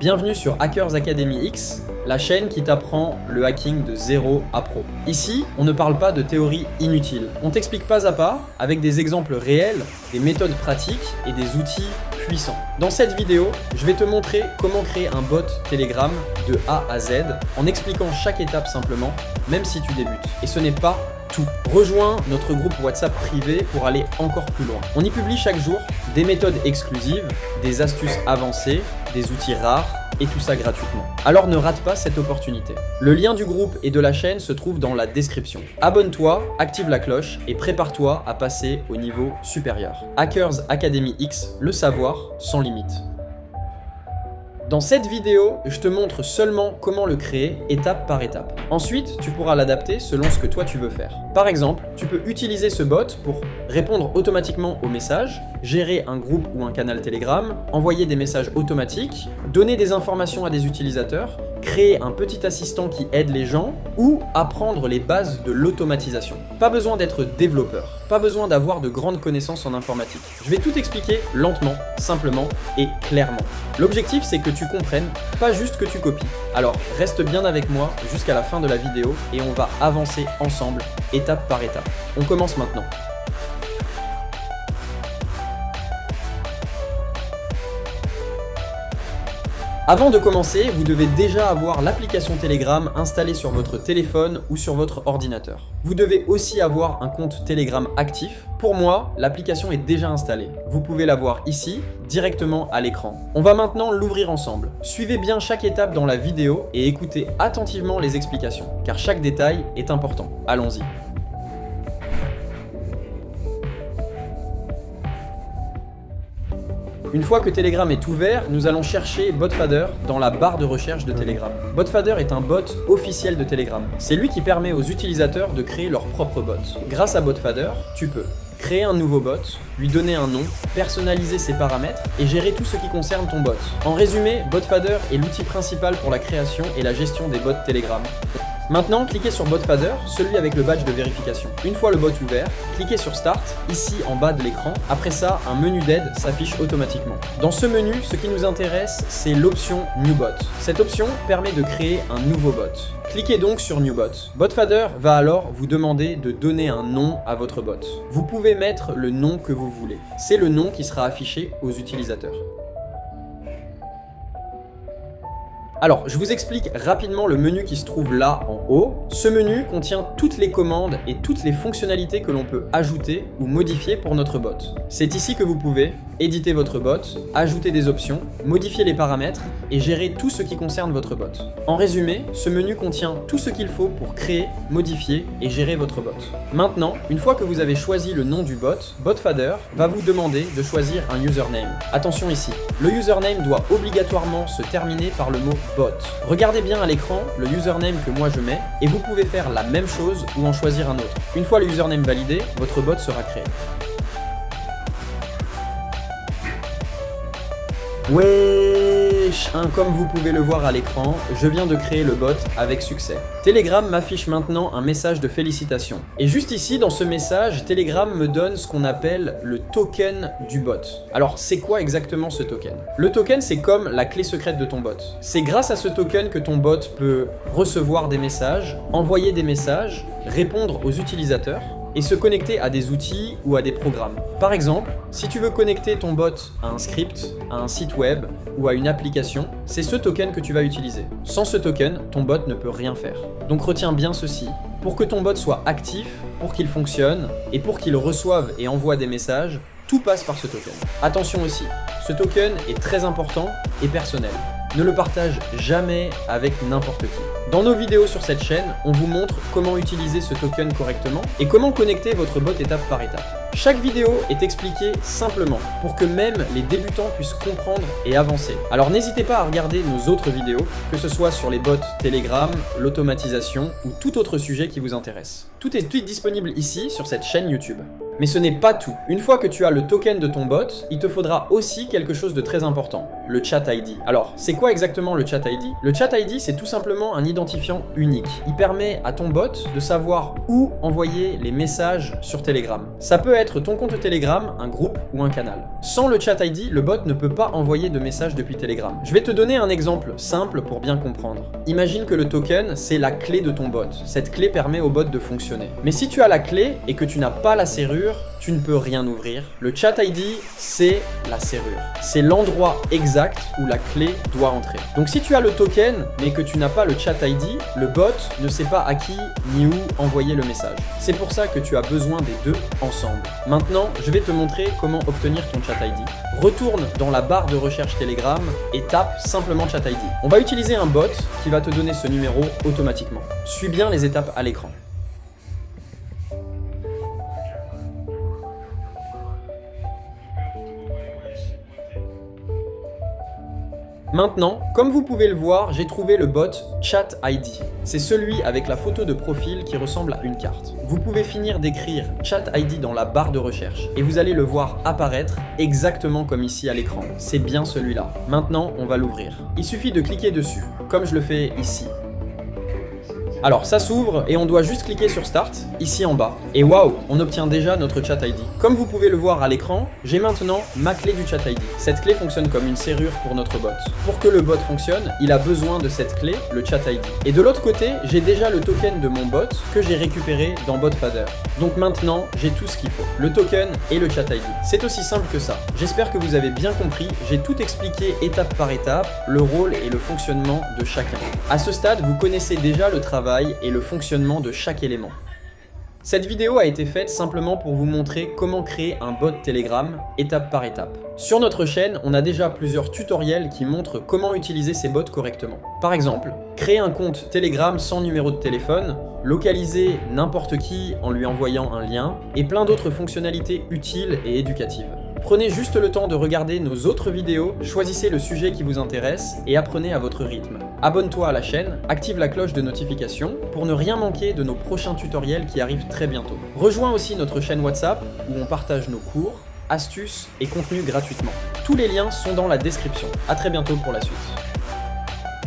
Bienvenue sur Hackers Academy X, la chaîne qui t'apprend le hacking de 0 à pro. Ici, on ne parle pas de théorie inutile. On t'explique pas à pas, avec des exemples réels, des méthodes pratiques et des outils puissants. Dans cette vidéo, je vais te montrer comment créer un bot Telegram de A à Z, en expliquant chaque étape simplement, même si tu débutes. Et ce n'est pas tout. Rejoins notre groupe WhatsApp privé pour aller encore plus loin. On y publie chaque jour des méthodes exclusives, des astuces avancées, des outils rares, et tout ça gratuitement. Alors ne rate pas cette opportunité. Le lien du groupe et de la chaîne se trouve dans la description. Abonne-toi, active la cloche et prépare-toi à passer au niveau supérieur. Hackers Academy X, le savoir sans limite. Dans cette vidéo, je te montre seulement comment le créer étape par étape. Ensuite, tu pourras l'adapter selon ce que toi tu veux faire. Par exemple, tu peux utiliser ce bot pour répondre automatiquement aux messages, gérer un groupe ou un canal Telegram, envoyer des messages automatiques, donner des informations à des utilisateurs, créer un petit assistant qui aide les gens ou apprendre les bases de l'automatisation. Pas besoin d'être développeur, pas besoin d'avoir de grandes connaissances en informatique. Je vais tout expliquer lentement, simplement et clairement. L'objectif, c'est que tu comprennes, pas juste que tu copies. Alors, reste bien avec moi jusqu'à la fin de la vidéo et on va avancer ensemble, étape par étape. On commence maintenant. Avant de commencer, vous devez déjà avoir l'application Telegram installée sur votre téléphone ou sur votre ordinateur. Vous devez aussi avoir un compte Telegram actif. Pour moi, l'application est déjà installée. Vous pouvez la voir ici, directement à l'écran. On va maintenant l'ouvrir ensemble. Suivez bien chaque étape dans la vidéo et écoutez attentivement les explications, car chaque détail est important. Allons-y. Une fois que Telegram est ouvert, nous allons chercher Botfader dans la barre de recherche de Telegram. Botfader est un bot officiel de Telegram. C'est lui qui permet aux utilisateurs de créer leur propre bot. Grâce à Botfader, tu peux créer un nouveau bot, lui donner un nom, personnaliser ses paramètres et gérer tout ce qui concerne ton bot. En résumé, Botfader est l'outil principal pour la création et la gestion des bots Telegram. Maintenant, cliquez sur Botfader, celui avec le badge de vérification. Une fois le bot ouvert, cliquez sur Start, ici en bas de l'écran. Après ça, un menu d'aide s'affiche automatiquement. Dans ce menu, ce qui nous intéresse, c'est l'option New Bot. Cette option permet de créer un nouveau bot. Cliquez donc sur New Bot. Botfader va alors vous demander de donner un nom à votre bot. Vous pouvez mettre le nom que vous voulez. C'est le nom qui sera affiché aux utilisateurs. Alors, je vous explique rapidement le menu qui se trouve là en haut. Ce menu contient toutes les commandes et toutes les fonctionnalités que l'on peut ajouter ou modifier pour notre bot. C'est ici que vous pouvez éditer votre bot, ajouter des options, modifier les paramètres et gérer tout ce qui concerne votre bot. En résumé, ce menu contient tout ce qu'il faut pour créer, modifier et gérer votre bot. Maintenant, une fois que vous avez choisi le nom du bot, Botfader va vous demander de choisir un username. Attention ici, le username doit obligatoirement se terminer par le mot bot. Regardez bien à l'écran le username que moi je mets et vous pouvez faire la même chose ou en choisir un autre. Une fois le username validé, votre bot sera créé. Wesh, comme vous pouvez le voir à l'écran, je viens de créer le bot avec succès. Telegram m'affiche maintenant un message de félicitations. Et juste ici, dans ce message, Telegram me donne ce qu'on appelle le token du bot. Alors, c'est quoi exactement ce token? Le token, c'est comme la clé secrète de ton bot. C'est grâce à ce token que ton bot peut recevoir des messages, envoyer des messages, répondre aux utilisateurs, et se connecter à des outils ou à des programmes. Par exemple, si tu veux connecter ton bot à un script, à un site web ou à une application, c'est ce token que tu vas utiliser. Sans ce token, ton bot ne peut rien faire. Donc retiens bien ceci. Pour que ton bot soit actif, pour qu'il fonctionne et pour qu'il reçoive et envoie des messages, tout passe par ce token. Attention aussi, ce token est très important et personnel. Ne le partage jamais avec n'importe qui. Dans nos vidéos sur cette chaîne, on vous montre comment utiliser ce token correctement et comment connecter votre bot étape par étape. Chaque vidéo est expliquée simplement pour que même les débutants puissent comprendre et avancer. Alors n'hésitez pas à regarder nos autres vidéos, que ce soit sur les bots Telegram, l'automatisation ou tout autre sujet qui vous intéresse. Tout est disponible ici sur cette chaîne YouTube. Mais ce n'est pas tout. Une fois que tu as le token de ton bot, il te faudra aussi quelque chose de très important, le chat ID. Alors, c'est quoi exactement le chat ID? Le chat ID, c'est tout simplement un identifiant unique. Il permet à ton bot de savoir où envoyer les messages sur Telegram. Ça peut être ton compte Telegram, un groupe ou un canal. Sans le chat ID, le bot ne peut pas envoyer de messages depuis Telegram. Je vais te donner un exemple simple pour bien comprendre. Imagine que le token, c'est la clé de ton bot. Cette clé permet au bot de fonctionner. Mais si tu as la clé et que tu n'as pas la serrure, tu ne peux rien ouvrir. Le chat ID, c'est la serrure. C'est l'endroit exact où la clé doit entrer. Donc si tu as le token, mais que tu n'as pas le chat ID, le bot ne sait pas à qui ni où envoyer le message. C'est pour ça que tu as besoin des deux ensemble. Maintenant, je vais te montrer comment obtenir ton chat ID. Retourne dans la barre de recherche Telegram et tape simplement chat ID. On va utiliser un bot qui va te donner ce numéro automatiquement. Suis bien les étapes à l'écran. Maintenant, comme vous pouvez le voir, j'ai trouvé le bot Chat ID. C'est celui avec la photo de profil qui ressemble à une carte. Vous pouvez finir d'écrire Chat ID dans la barre de recherche et vous allez le voir apparaître exactement comme ici à l'écran. C'est bien celui-là. Maintenant, on va l'ouvrir. Il suffit de cliquer dessus, comme je le fais ici. Alors ça s'ouvre et on doit juste cliquer sur Start, ici en bas. Et waouh, on obtient déjà notre chat ID. Comme vous pouvez le voir à l'écran, j'ai maintenant ma clé du chat ID. Cette clé fonctionne comme une serrure pour notre bot. Pour que le bot fonctionne, il a besoin de cette clé, le chat ID. Et de l'autre côté, j'ai déjà le token de mon bot que j'ai récupéré dans BotFader. Donc maintenant, j'ai tout ce qu'il faut. Le token et le chat ID. C'est aussi simple que ça. J'espère que vous avez bien compris, j'ai tout expliqué étape par étape, le rôle et le fonctionnement de chacun. À ce stade, vous connaissez déjà le travail et le fonctionnement de chaque élément. Cette vidéo a été faite simplement pour vous montrer comment créer un bot Telegram étape par étape. Sur notre chaîne, on a déjà plusieurs tutoriels qui montrent comment utiliser ces bots correctement. Par exemple, créer un compte Telegram sans numéro de téléphone, localiser n'importe qui en lui envoyant un lien, et plein d'autres fonctionnalités utiles et éducatives. Prenez juste le temps de regarder nos autres vidéos, choisissez le sujet qui vous intéresse et apprenez à votre rythme. Abonne-toi à la chaîne, active la cloche de notification pour ne rien manquer de nos prochains tutoriels qui arrivent très bientôt. Rejoins aussi notre chaîne WhatsApp où on partage nos cours, astuces et contenus gratuitement. Tous les liens sont dans la description. À très bientôt pour la suite.